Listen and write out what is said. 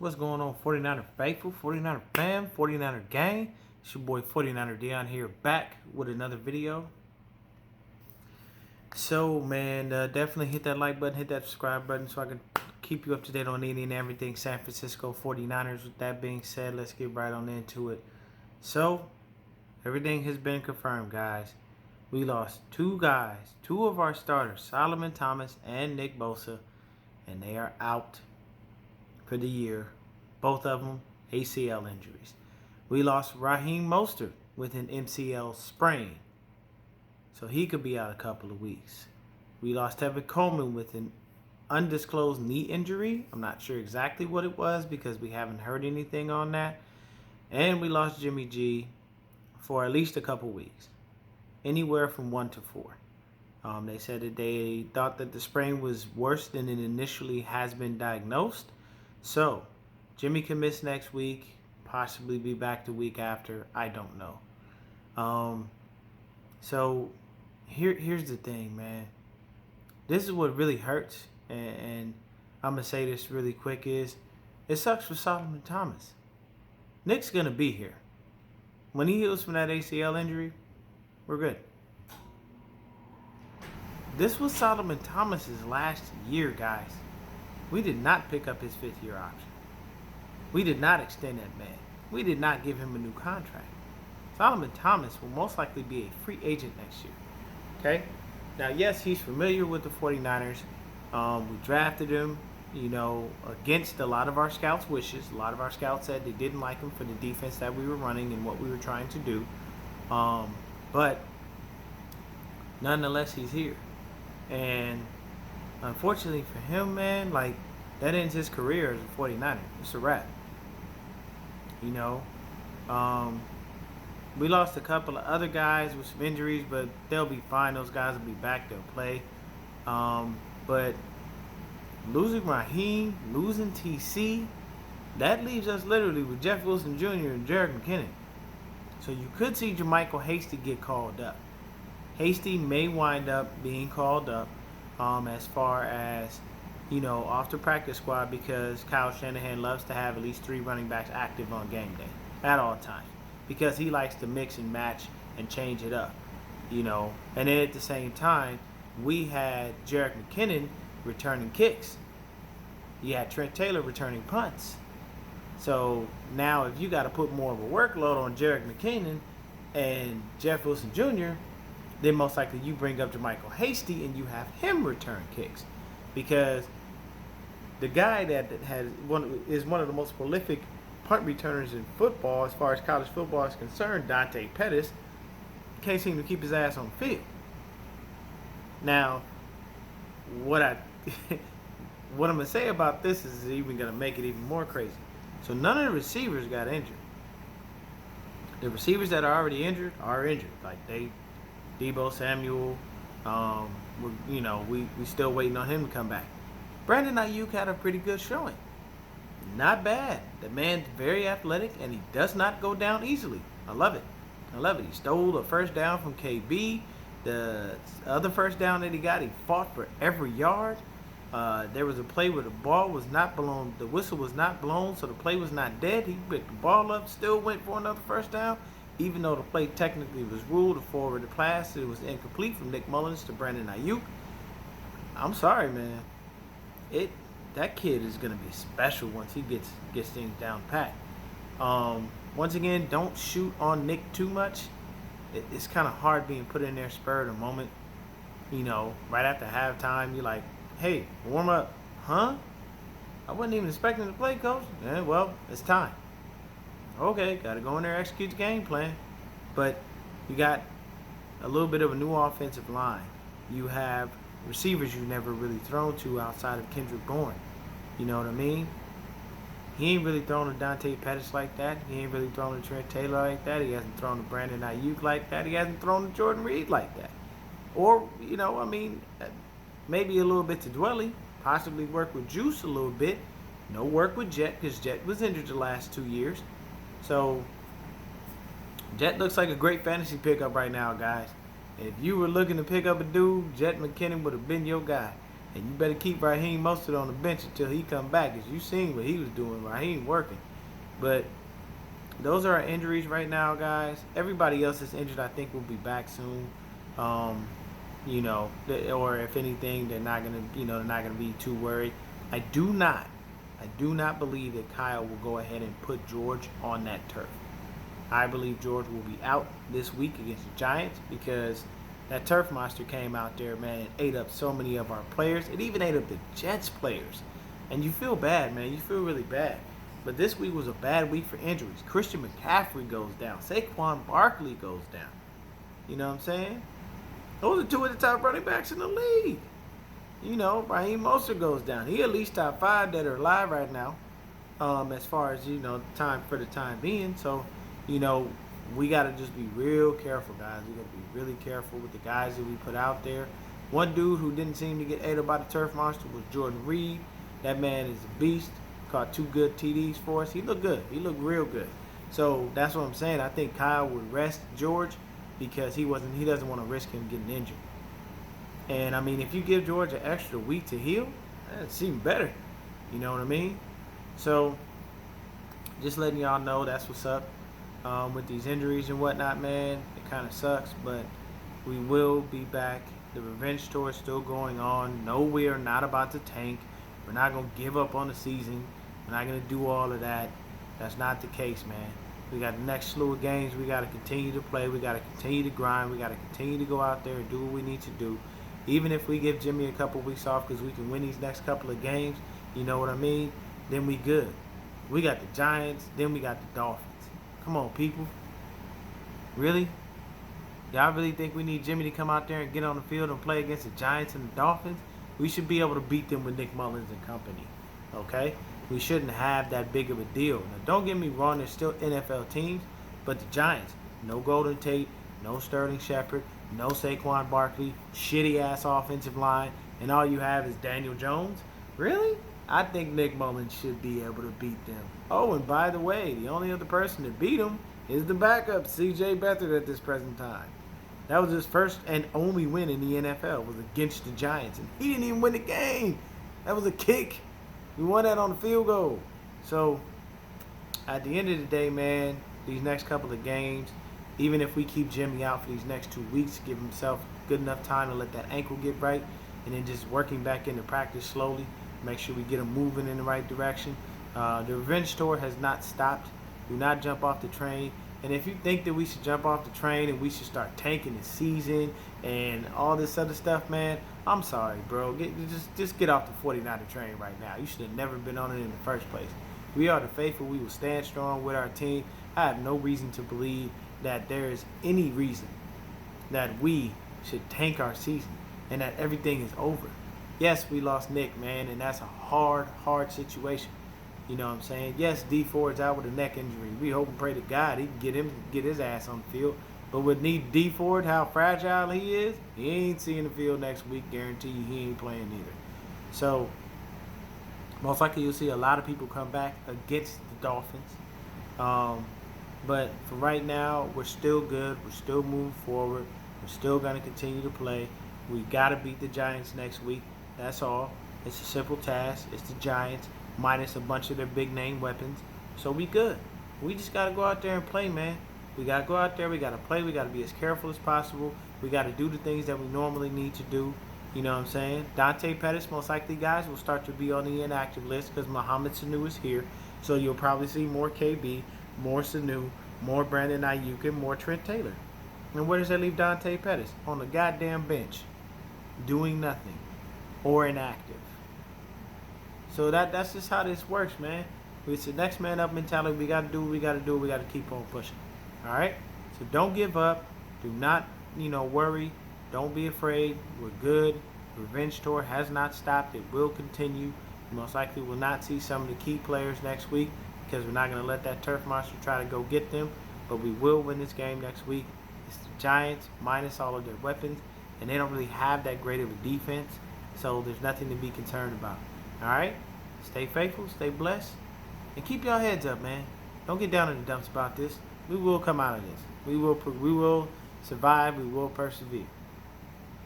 What's going on, 49er faithful, 49er fam, 49er gang? It's your boy 49er Dion here, back with another video. So, man, definitely hit that like button, hit that subscribe button so I can keep you up to date on any and everything San Francisco 49ers. With that being said, let's get right on into it. So, everything has been confirmed, guys. We lost two guys, two of our starters, Solomon Thomas and Nick Bosa, and they are out for the year. Both of them ACL injuries. We lost Raheem Mostert with an MCL sprain, so he could be out a couple of weeks. We lost Tevin Coleman with an undisclosed knee injury. I'm not sure exactly what it was because we haven't heard anything on that. And we lost Jimmy G for at least a couple weeks, anywhere from 1 to 4. They said that they thought that the sprain was worse than it initially has been diagnosed. So, Jimmy can miss next week, possibly be back the week after. I don't know. So, here's the thing, man. This is what really hurts, and I'm going to say this really quick is, it sucks for Solomon Thomas. Nick's going to be here. When he heals from that ACL injury, we're good. This was Solomon Thomas's last year, guys. We did not pick up his 5th-year option. We did not extend that man. We did not give him a new contract. Solomon Thomas will most likely be a free agent next year. Okay? Now, yes, he's familiar with the 49ers. We drafted him, against a lot of our scouts' wishes. A lot of our scouts said they didn't like him for the defense that we were running and what we were trying to do. But nonetheless, he's here. And unfortunately for him, man, that ends his career as a 49er. It's a wrap. We lost a couple of other guys with some injuries, but they'll be fine. Those guys will be back. They'll play. But losing Raheem, losing TC, that leaves us literally with Jeff Wilson Jr. and Jerick McKinnon. So you could see JaMycal Hasty get called up. Hasty may wind up being called up as far as, off the practice squad, because Kyle Shanahan loves to have at least 3 running backs active on game day at all times, because he likes to mix and match and change it up, And then at the same time, we had Jerick McKinnon returning kicks. You had Trent Taylor returning punts. So now if you got to put more of a workload on Jerick McKinnon and Jeff Wilson Jr., then most likely you bring up JaMycal Hasty and you have him return kicks, because the guy that is one of the most prolific punt returners in football, as far as college football is concerned, Dante Pettis, can't seem to keep his ass on the field. Now, what I'm gonna say about this is even gonna make it even more crazy. So none of the receivers got injured. The receivers that are already injured are injured. Deebo Samuel, we still waiting on him to come back. Brandon Ayuk had a pretty good showing. Not bad. The man's very athletic, and he does not go down easily. I love it. He stole a first down from KB. The other first down that he got, he fought for every yard. There was a play where the ball was not blown. The whistle was not blown, so the play was not dead. He picked the ball up, still went for another first down. Even though the play technically was ruled a forward pass, it was incomplete from Nick Mullins to Brandon Ayuk. I'm sorry, man. That kid is gonna be special once he gets things down pat. Once again, don't shoot on Nick too much. It's kind of hard being put in there spur of the moment. Right after halftime, you're like, "Hey, warm up, huh? I wasn't even expecting to play, coach." Yeah, well, it's time. Okay, got to go in there, execute the game plan. But you got a little bit of a new offensive line. You have receivers you've never really thrown to outside of Kendrick Bourne. You know what I mean? He ain't really thrown to Dante Pettis like that. He ain't really thrown to Trent Taylor like that. He hasn't thrown to Brandon Ayuk like that. He hasn't thrown to Jordan Reed like that. Or, maybe a little bit to Dwelly. Possibly work with Juice a little bit. No work with Jet, because Jet was injured the last 2 years. So, Jet looks like a great fantasy pickup right now, guys. If you were looking to pick up a dude, Jet McKinnon would have been your guy. And you better keep Raheem Mostert on the bench until he come back, because you seen what he was doing. Raheem working. But those are our injuries right now, guys. Everybody else that's injured, I think, will be back soon. Um, or if anything, they're not gonna be too worried. I do not believe that Kyle will go ahead and put George on that turf. I believe George will be out this week against the Giants, because that turf monster came out there, man, and ate up so many of our players. It even ate up the Jets players. And you feel bad, man. You feel really bad. But this week was a bad week for injuries. Christian McCaffrey goes down. Saquon Barkley goes down. You know what I'm saying? Those are two of the top running backs in the league. Raheem Mostert goes down. He at least top 5 that are alive right now, as far as, time for the time being. So, we got to just be real careful, guys. We got to be really careful with the guys that we put out there. One dude who didn't seem to get ate up by the turf monster was Jordan Reed. That man is a beast. Caught 2 good TDs for us. He looked good. He looked real good. So that's what I'm saying. I think Kyle would rest George, because he doesn't want to risk him getting injured. And I mean, if you give George an extra week to heal, that's even better. You know what I mean? So just letting y'all know that's what's up with these injuries and whatnot, man. It kind of sucks, but we will be back. The revenge tour is still going on. No, we are not about to tank. We're not going to give up on the season. We're not going to do all of that. That's not the case, man. We got the next slew of games we got to continue to play. We got to continue to grind. We got to continue to go out there and do what we need to do. Even if we give Jimmy a couple weeks off because we can win these next couple of games, you know what I mean? Then we good. We got the Giants, then we got the Dolphins. Come on, people. Really? Y'all really think we need Jimmy to come out there and get on the field and play against the Giants and the Dolphins? We should be able to beat them with Nick Mullins and company. Okay? We shouldn't have that big of a deal. Now, don't get me wrong, there's still NFL teams, but the Giants, no Golden Tate, no Sterling Shepard, no Saquon Barkley, shitty-ass offensive line, and all you have is Daniel Jones? Really? I think Nick Mullins should be able to beat them. Oh, and by the way, the only other person to beat him is the backup, C.J. Beathard, at this present time. That was his first and only win in the NFL, was against the Giants, and he didn't even win the game. That was a kick. We won that on the field goal. So, at the end of the day, man, these next couple of games, even if we keep Jimmy out for these next 2 weeks, give himself good enough time to let that ankle get right, and then just working back into practice slowly, make sure we get him moving in the right direction. The revenge tour has not stopped. Do not jump off the train. And if you think that we should jump off the train and we should start tanking the season and all this other stuff, man, I'm sorry, bro. Just get off the 49er train right now. You should have never been on it in the first place. We are the faithful. We will stand strong with our team. I have no reason to believe that there is any reason that we should tank our season and that everything is over. Yes, we lost Nick, man, and that's a hard situation. You know what I'm saying? Yes, D Ford's out with a neck injury. We hope and pray to God he can get his ass on the field. But with D Ford, how fragile he is, he ain't seeing the field next week. Guarantee you he ain't playing either. So, most likely you'll see a lot of people come back against the Dolphins. But for right now, we're still good. We're still moving forward. We're still going to continue to play. We got to beat the Giants next week. That's all. It's a simple task. It's the Giants minus a bunch of their big name weapons. So we good. We just got to go out there and play, man. We got to go out there. We got to play. We got to be as careful as possible. We got to do the things that we normally need to do. You know what I'm saying? Dante Pettis, most likely, guys, will start to be on the inactive list because Mohamed Sanu is here. So you'll probably see more KB, more Sanu, more Brandon Ayuk, and more Trent Taylor. And where does that leave Dante Pettis? On the goddamn bench, doing nothing or inactive. So that's just how this works, man. It's the next man up mentality. We got to do what we got to do. We got to keep on pushing. All right? So don't give up. Do not, worry. Don't be afraid. We're good. The revenge tour has not stopped. It will continue. You most likely will not see some of the key players next week because we're not going to let that turf monster try to go get them. But we will win this game next week. It's the Giants minus all of their weapons, and they don't really have that great of a defense, so there's nothing to be concerned about. All right? Stay faithful, stay blessed, and keep your heads up, man. Don't get down in the dumps about this. We will come out of this. We will survive. We will persevere.